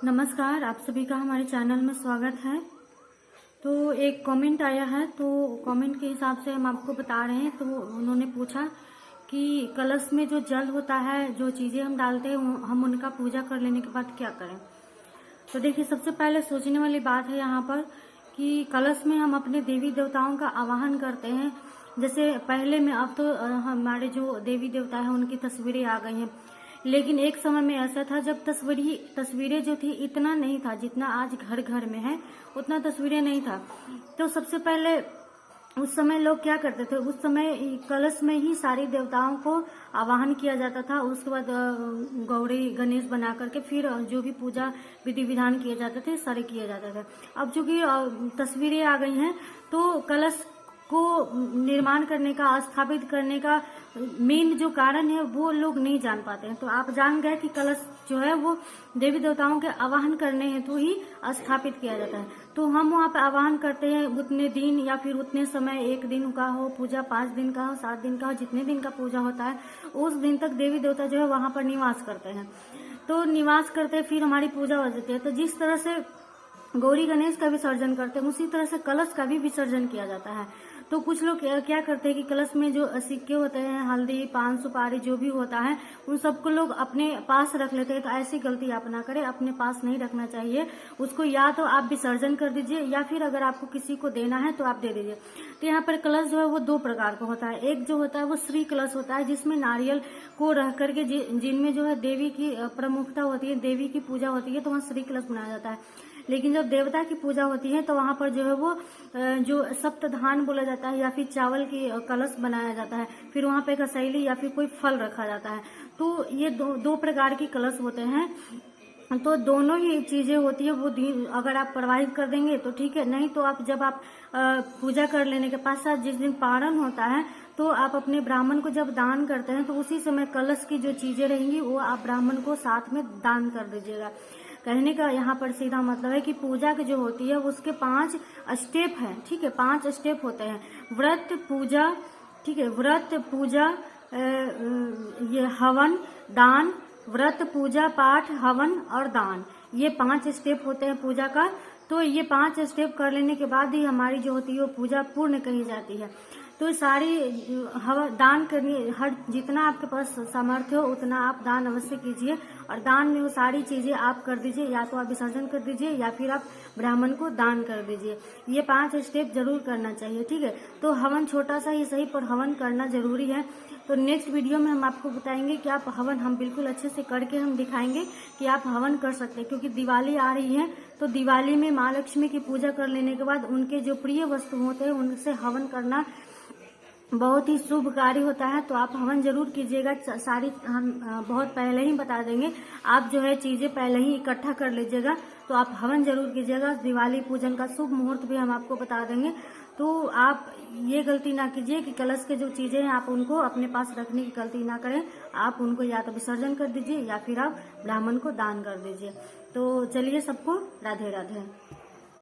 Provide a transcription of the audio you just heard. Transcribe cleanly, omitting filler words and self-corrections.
नमस्कार, आप सभी का हमारे चैनल में स्वागत है। तो एक कमेंट आया है, तो कमेंट के हिसाब से हम आपको बता रहे हैं। तो उन्होंने पूछा कि कलश में जो जल होता है, जो चीज़ें हम डालते हैं, हम उनका पूजा कर लेने के बाद क्या करें। तो देखिए, सबसे पहले सोचने वाली बात है यहाँ पर कि कलश में हम अपने देवी देवताओं का आवाहन करते हैं। जैसे पहले में, अब तो हमारे जो देवी देवता है उनकी तस्वीरें आ गई हैं, लेकिन एक समय में ऐसा था जब तस्वीरें जो थी इतना नहीं था जितना आज घर घर में है, उतना तस्वीरें नहीं था। तो सबसे पहले उस समय लोग क्या करते थे, उस समय कलश में ही सारी देवताओं को आवाहन किया जाता था। उसके बाद गौरी गणेश बना करके फिर जो भी पूजा विधि विधान किए जाते थे सारे किए जाते थे। अब चूंकि तस्वीरें आ गई हैं, तो कलश को निर्माण करने का, स्थापित करने का मेन जो कारण है वो लोग नहीं जान पाते हैं। तो आप जान गए कि कलश जो है वो देवी देवताओं के आवाहन करने हेतु ही स्थापित किया जाता है। तो हम वहाँ पे आवाहन करते हैं उतने दिन या फिर उतने समय, 1 दिन का हो पूजा, 5 दिन का हो, 7 दिन का हो, जितने दिन का पूजा होता है उस दिन तक देवी देवता जो है वहाँ पर निवास करते हैं। तो निवास करते फिर हमारी पूजा हो जाती है। तो जिस तरह से गौरी गणेश का विसर्जन करते हैं, उसी तरह से कलश का भी विसर्जन किया जाता है। तो कुछ लोग क्या करते हैं कि कलश में जो सिक्के होते हैं, हल्दी, पान, सुपारी जो भी होता है, उन सबको लोग अपने पास रख लेते हैं। तो ऐसी गलती आप ना करें, अपने पास नहीं रखना चाहिए। उसको या तो आप विसर्जन कर दीजिए या फिर अगर आपको किसी को देना है तो आप दे दीजिए। तो यहाँ पर कलश जो है वो 2 प्रकार का होता है। एक जो होता है वो श्री कलश होता है, जिसमें नारियल को रख करके जिनमें जो है देवी की प्रमुखता होती है, देवी की पूजा होती है, तो वहाँ श्री कलश बनाया जाता है। लेकिन जब देवता की पूजा होती है तो वहां पर जो है वो जो सप्तधान बोला जाता है या फिर चावल की कलश बनाया जाता है। फिर वहां पे कसैली या फिर कोई फल रखा जाता है। तो ये दो प्रकार की कलश होते हैं। तो दोनों ही चीजें होती है, वो अगर आप प्रवाहित कर देंगे तो ठीक है, नहीं तो आप जब आप पूजा कर लेने के पश्चात जिस दिन पारण होता है तो आप अपने ब्राह्मण को जब दान करते हैं तो उसी समय कलश की जो चीजें रहेंगी वो आप ब्राह्मण को साथ में दान कर दीजिएगा। कहने का यहाँ पर सीधा मतलब है कि पूजा की जो होती है उसके 5 स्टेप है। ठीक है, 5 स्टेप होते हैं। व्रत, पूजा, ठीक है, व्रत, पूजा, ये हवन, दान, व्रत, पूजा, पाठ, हवन और दान, ये 5 स्टेप होते हैं पूजा का। तो ये 5 स्टेप कर लेने के बाद ही हमारी जो होती है वो पूजा पूर्ण कही जाती है। तो सारी दान करनी, हर जितना आपके पास सामर्थ्य हो उतना आप दान अवश्य कीजिए। और दान में वो सारी चीजें आप कर दीजिए, या तो आप विसर्जन कर दीजिए या फिर आप ब्राह्मण को दान कर दीजिए। ये 5 स्टेप जरूर करना चाहिए। ठीक है, तो हवन छोटा सा ही सही पर हवन करना जरूरी है। तो नेक्स्ट वीडियो में हम आपको बताएंगे कि आप हवन, हम बिल्कुल अच्छे से करके हम दिखाएंगे कि आप हवन कर सकते हैं। क्योंकि दिवाली आ रही है, तो दिवाली में माँ लक्ष्मी की पूजा कर लेने के बाद उनके जो प्रिय वस्तु होते हैं उनसे हवन करना बहुत ही शुभ कार्य होता है। तो आप हवन जरूर कीजिएगा। सारी हम बहुत पहले ही बता देंगे, आप जो है चीजें पहले ही इकट्ठा कर लीजिएगा। तो आप हवन जरूर कीजिएगा। दिवाली पूजन का शुभ मुहूर्त भी हम आपको बता देंगे। तो आप ये गलती ना कीजिए कि कलश के जो चीजें हैं आप उनको अपने पास रखने की गलती ना करें। आप उनको या तो विसर्जन कर दीजिए या फिर आप ब्राह्मण को दान कर दीजिए। तो चलिए, सबको राधे राधे।